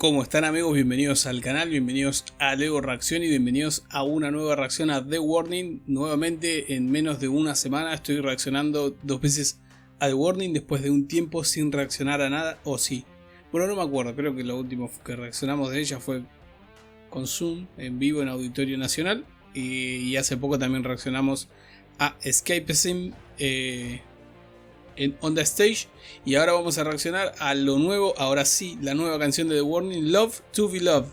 ¿Cómo están, amigos? Bienvenidos al canal, bienvenidos a Lego Reacción y bienvenidos a una nueva reacción a The Warning. Nuevamente, en menos de una semana estoy reaccionando 2 veces a The Warning después de un tiempo sin reaccionar a nada, o sí. Bueno, no me acuerdo, creo que lo último que reaccionamos de ella fue con Zoom en vivo en Auditorio Nacional y hace poco también reaccionamos a Escapism en On The Stage, y ahora vamos a reaccionar a lo nuevo, ahora sí, la nueva canción de The Warning, Love to Be Loved,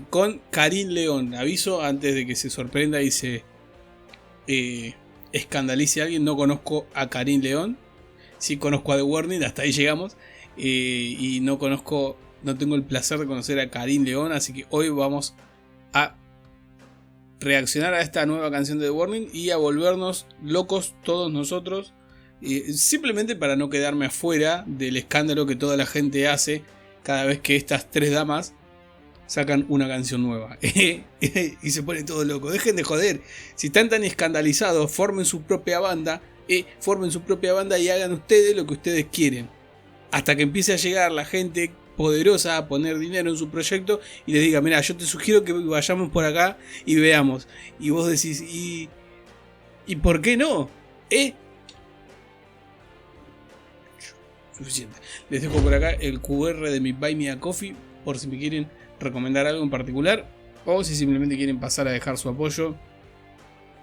con Karim León. Aviso antes de que se sorprenda y se escandalice a alguien: no conozco a Karim León, sí conozco a The Warning, hasta ahí llegamos, y no tengo el placer de conocer a Karim León, así que hoy vamos a reaccionar a esta nueva canción de The Warning y a volvernos locos todos nosotros. Simplemente para no quedarme afuera del escándalo que toda la gente hace cada vez que estas tres damas sacan una canción nueva y se pone todo loco. Dejen de joder, si están tan escandalizados, formen su propia banda y hagan ustedes lo que ustedes quieren, hasta que empiece a llegar la gente poderosa a poner dinero en su proyecto y les diga: mira, yo te sugiero que vayamos por acá y veamos. Y vos decís: ¿y por qué no? Suficiente. Les dejo por acá el QR de mi Buy Me a Coffee por si me quieren recomendar algo en particular, o si simplemente quieren pasar a dejar su apoyo.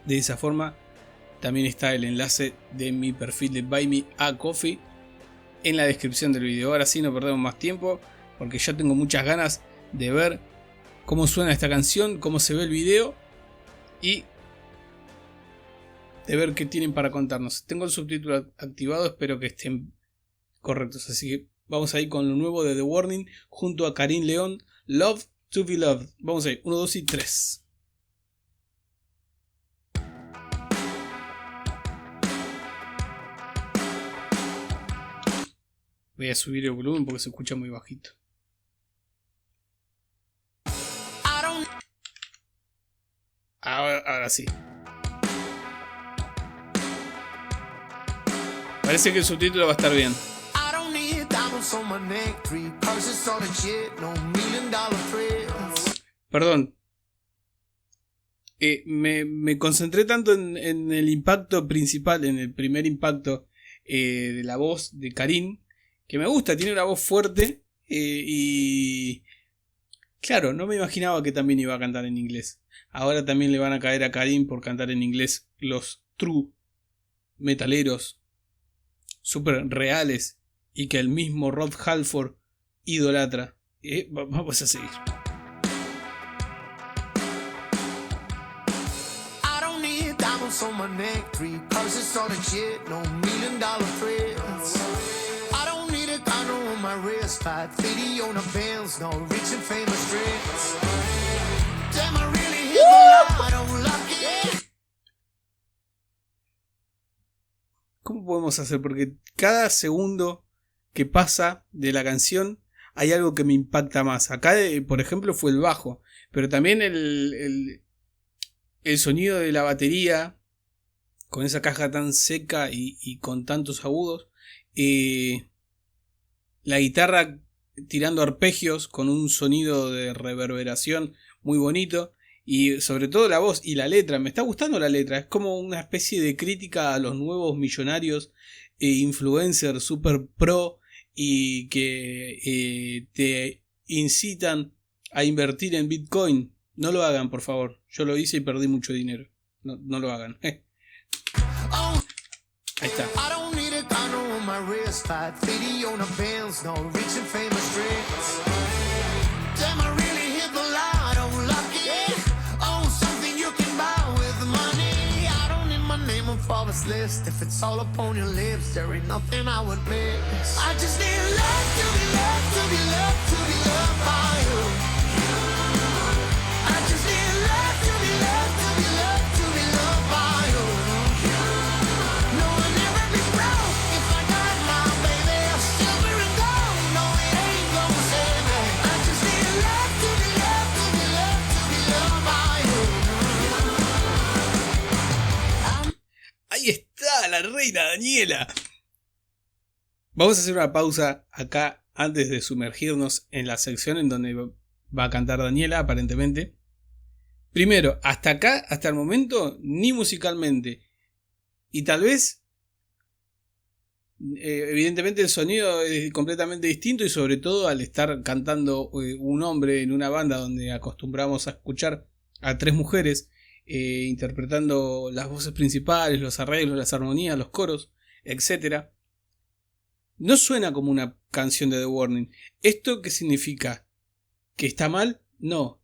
De esa forma también está el enlace de mi perfil de Buy Me a Coffee en la descripción del video. Ahora sí, no perdemos más tiempo porque ya tengo muchas ganas de ver cómo suena esta canción, cómo se ve el video y de ver qué tienen para contarnos. Tengo el subtítulo activado, espero que estén correctos, así que vamos a ir con lo nuevo de The Warning junto a Karim León, Love to Be Loved. Vamos a ir, 1, 2 y 3. Voy a subir el volumen porque se escucha muy bajito. Ahora sí. Parece que el subtítulo va a estar bien. Perdón. Me concentré tanto en el impacto principal, en el primer impacto de la voz de Karim, que me gusta, tiene una voz fuerte, y claro, no me imaginaba que también iba a cantar en inglés. Ahora también le van a caer a Karim por cantar en inglés los true metaleros super reales y que el mismo Rob Halford idolatra. Vamos a seguir. ¿Cómo podemos hacer? Porque cada segundo que pasa de la canción hay algo que me impacta más. Acá, por ejemplo, fue el bajo, pero también el sonido de la batería con esa caja tan seca y con tantos agudos, la guitarra tirando arpegios con un sonido de reverberación muy bonito, y sobre todo la voz y la letra. Me está gustando la letra, es como una especie de crítica a los nuevos millonarios influencers super pro y que te incitan a invertir en Bitcoin. No lo hagan, por favor. Yo lo hice y perdí mucho dinero. No lo hagan. Ahí está. If it's all upon your lips, there ain't nothing I would miss. I just need love to be loved, to be loved, to be loved by you. I just need love to be loved, to be loved, to be loved by you. No, I'll never be broke if I got my baby silver and gold. No, it ain't gonna save me. I just need love to be loved, to be loved, to be loved by you. Ahí está la reina Daniela. Vamos a hacer una pausa acá antes de sumergirnos en la sección en donde va a cantar Daniela, aparentemente. Primero, hasta acá, hasta el momento, ni musicalmente. Y tal vez, evidentemente el sonido es completamente distinto y sobre todo al estar cantando un hombre en una banda donde acostumbramos a escuchar a 3 mujeres interpretando las voces principales, los arreglos, las armonías, los coros, etc. No suena como una canción de The Warning. ¿Esto qué significa? ¿Que está mal? No.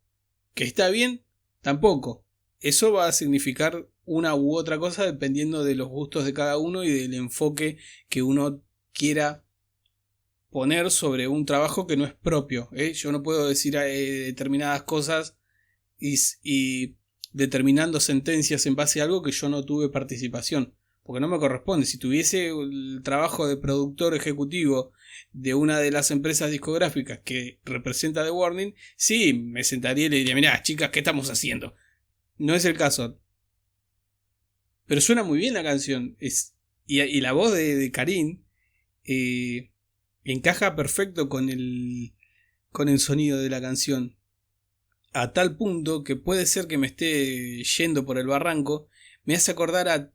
¿Que está bien? Tampoco. Eso va a significar una u otra cosa dependiendo de los gustos de cada uno y del enfoque que uno quiera poner sobre un trabajo que no es propio. Yo no puedo decir determinadas cosas y determinando sentencias en base a algo que yo no tuve participación. Porque no me corresponde. Si tuviese el trabajo de productor ejecutivo de una de las empresas discográficas que representa The Warning, sí, me sentaría y le diría, mirá, chicas, ¿qué estamos haciendo? No es el caso. Pero suena muy bien la canción. Y la voz de Karin encaja perfecto con el sonido de la canción. A tal punto que puede ser que me esté yendo por el barranco. Me hace acordar a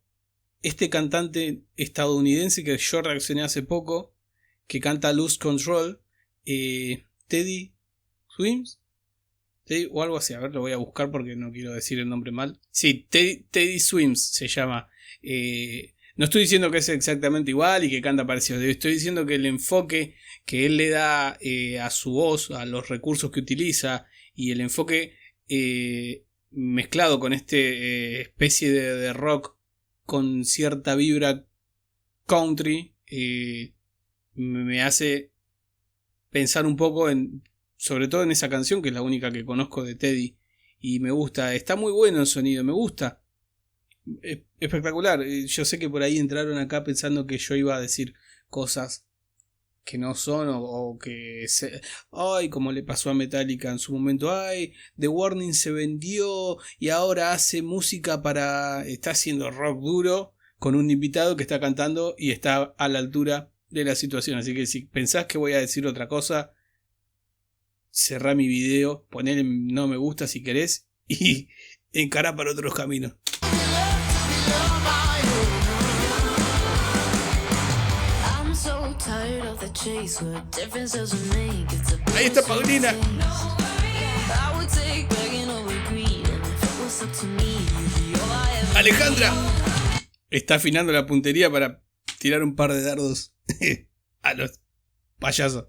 este cantante estadounidense que yo reaccioné hace poco, que canta Lose Control, Teddy Swims, o algo así. A ver, lo voy a buscar porque no quiero decir el nombre mal. Sí, Teddy Swims se llama. No estoy diciendo que es exactamente igual y que canta parecido. Estoy diciendo que el enfoque que él le da a su voz, a los recursos que utiliza y el enfoque mezclado con este especie de rock con cierta vibra country, me hace pensar un poco sobre todo en esa canción, que es la única que conozco de Teddy, y me gusta. Está muy bueno el sonido, me gusta. Espectacular. Yo sé que por ahí entraron acá pensando que yo iba a decir cosas que no son o que ay, como le pasó a Metallica en su momento, ay, The Warning se vendió y ahora hace música está haciendo rock duro con un invitado que está cantando y está a la altura de la situación. Así que si pensás que voy a decir otra cosa, cerrá mi video, ponele no me gusta si querés y encará para otros caminos. Ahí está Paulina. Alejandra está afinando la puntería para tirar un par de dardos a los payasos.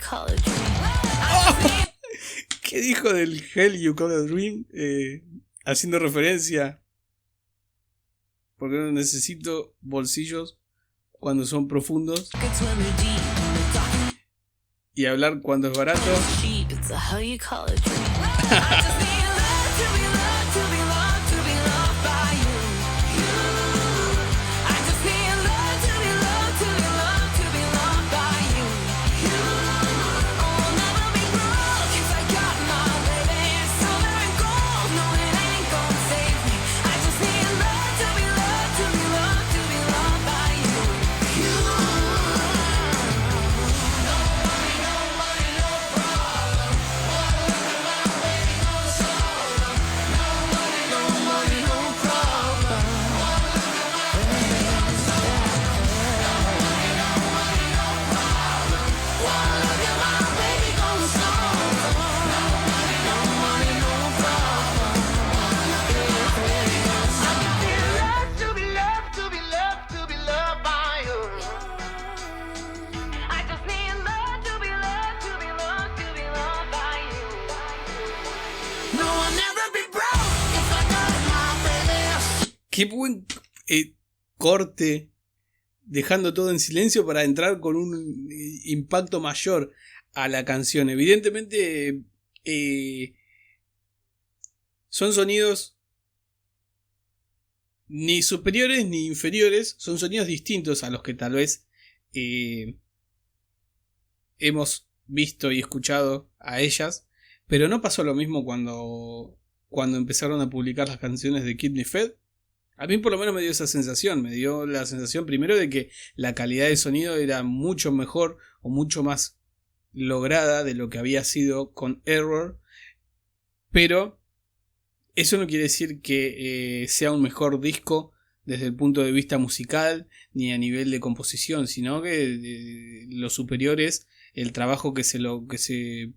Oh, ¿qué dijo del Hell You Call a Dream? Haciendo referencia, porque no necesito bolsillos cuando son profundos y hablar cuando es barato. Qué buen corte, dejando todo en silencio para entrar con un impacto mayor a la canción. Evidentemente son sonidos ni superiores ni inferiores, son sonidos distintos a los que tal vez hemos visto y escuchado a ellas, pero no pasó lo mismo cuando empezaron a publicar las canciones de Keep Me Fed. A mí por lo menos me dio esa sensación, me dio la sensación primero de que la calidad de sonido era mucho mejor o mucho más lograda de lo que había sido con Error, pero eso no quiere decir que sea un mejor disco desde el punto de vista musical ni a nivel de composición, sino que lo superior es el trabajo que se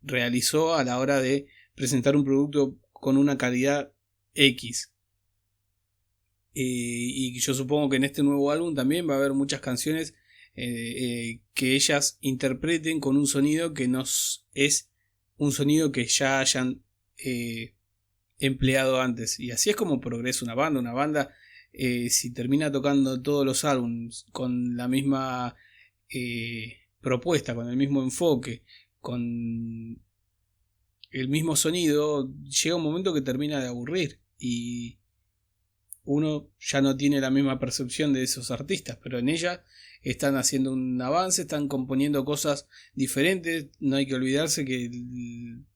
realizó a la hora de presentar un producto con una calidad X. Y yo supongo que en este nuevo álbum también va a haber muchas canciones que ellas interpreten con un sonido que no es un sonido que ya hayan empleado antes. Y así es como progresa una banda. Una banda, si termina tocando todos los álbumes con la misma propuesta, con el mismo enfoque, con el mismo sonido, llega un momento que termina de aburrir y uno ya no tiene la misma percepción de esos artistas, pero en ella están haciendo un avance, están componiendo cosas diferentes. No hay que olvidarse que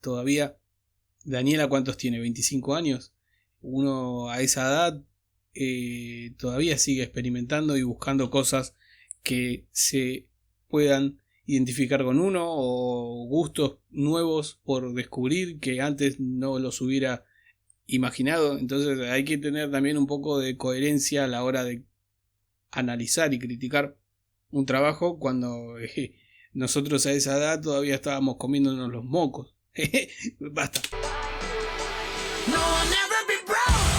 todavía Daniela, ¿cuántos tiene? 25 años. Uno a esa edad todavía sigue experimentando y buscando cosas que se puedan identificar con uno, o gustos nuevos por descubrir que antes no los hubiera imaginado. Entonces hay que tener también un poco de coherencia a la hora de analizar y criticar un trabajo cuando nosotros a esa edad todavía estábamos comiéndonos los mocos. Basta. No, I'll never be broke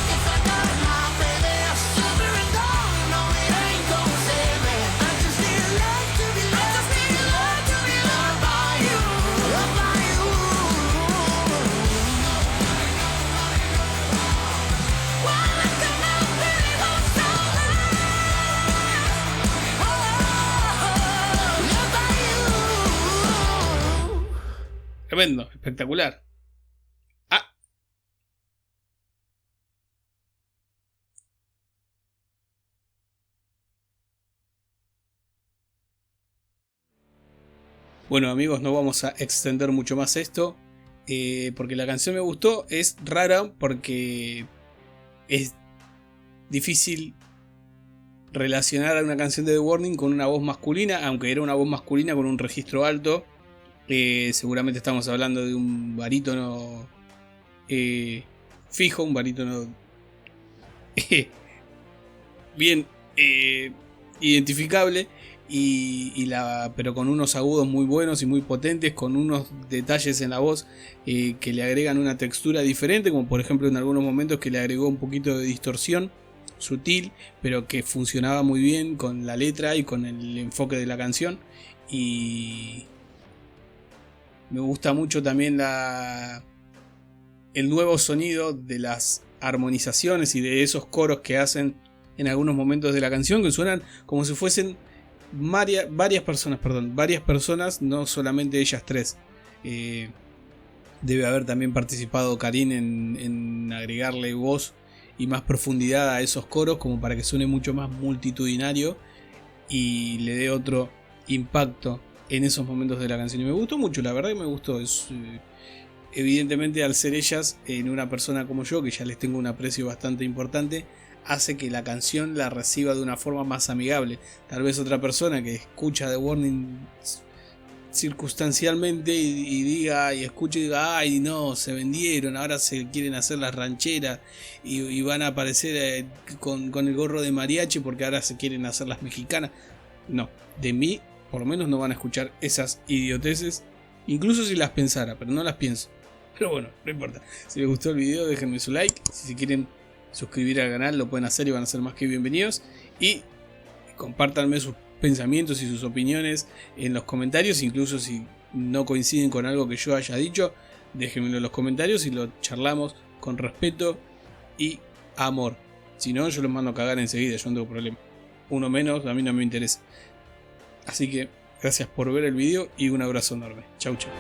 if I got my baby silver and gold. No, it ain't gonna save me. I just need love to be loved. I just need love to be loved by you. Loved by you. Well, look at my pretty little soul. Oh, loved by you. Tremendo, espectacular. Bueno amigos, no vamos a extender mucho más esto, porque la canción me gustó. Es rara porque es difícil relacionar a una canción de The Warning con una voz masculina, aunque era una voz masculina con un registro alto. Seguramente estamos hablando de un barítono fijo, un barítono bien identificable. Pero con unos agudos muy buenos y muy potentes, con unos detalles en la voz que le agregan una textura diferente, como por ejemplo en algunos momentos que le agregó un poquito de distorsión sutil, pero que funcionaba muy bien con la letra y con el enfoque de la canción. Y me gusta mucho también el nuevo sonido de las armonizaciones y de esos coros que hacen en algunos momentos de la canción, que suenan como si fuesen varias personas, no solamente ellas tres. Debe haber también participado Karin en agregarle voz y más profundidad a esos coros, como para que suene mucho más multitudinario y le dé otro impacto en esos momentos de la canción. Y me gustó mucho, la verdad que me gustó. Evidentemente, al ser ellas en una persona como yo, que ya les tengo un aprecio bastante importante, hace que la canción la reciba de una forma más amigable. Tal vez otra persona que escucha The Warning circunstancialmente y diga y escuche y diga: ay no, se vendieron, ahora se quieren hacer las rancheras y van a aparecer con el gorro de mariachi porque ahora se quieren hacer las mexicanas. No, de mí por lo menos no van a escuchar esas idioteces, incluso si las pensara, pero no las pienso. Pero bueno, no importa. Si les gustó el video, déjenme su like. Si se quieren suscribir al canal, lo pueden hacer y van a ser más que bienvenidos. Y compártanme sus pensamientos y sus opiniones en los comentarios. Incluso si no coinciden con algo que yo haya dicho, déjenmelo en los comentarios y lo charlamos con respeto y amor. Si no, yo los mando a cagar enseguida, yo no tengo problema. Uno menos, a mí no me interesa. Así que gracias por ver el video y un abrazo enorme. Chau chau.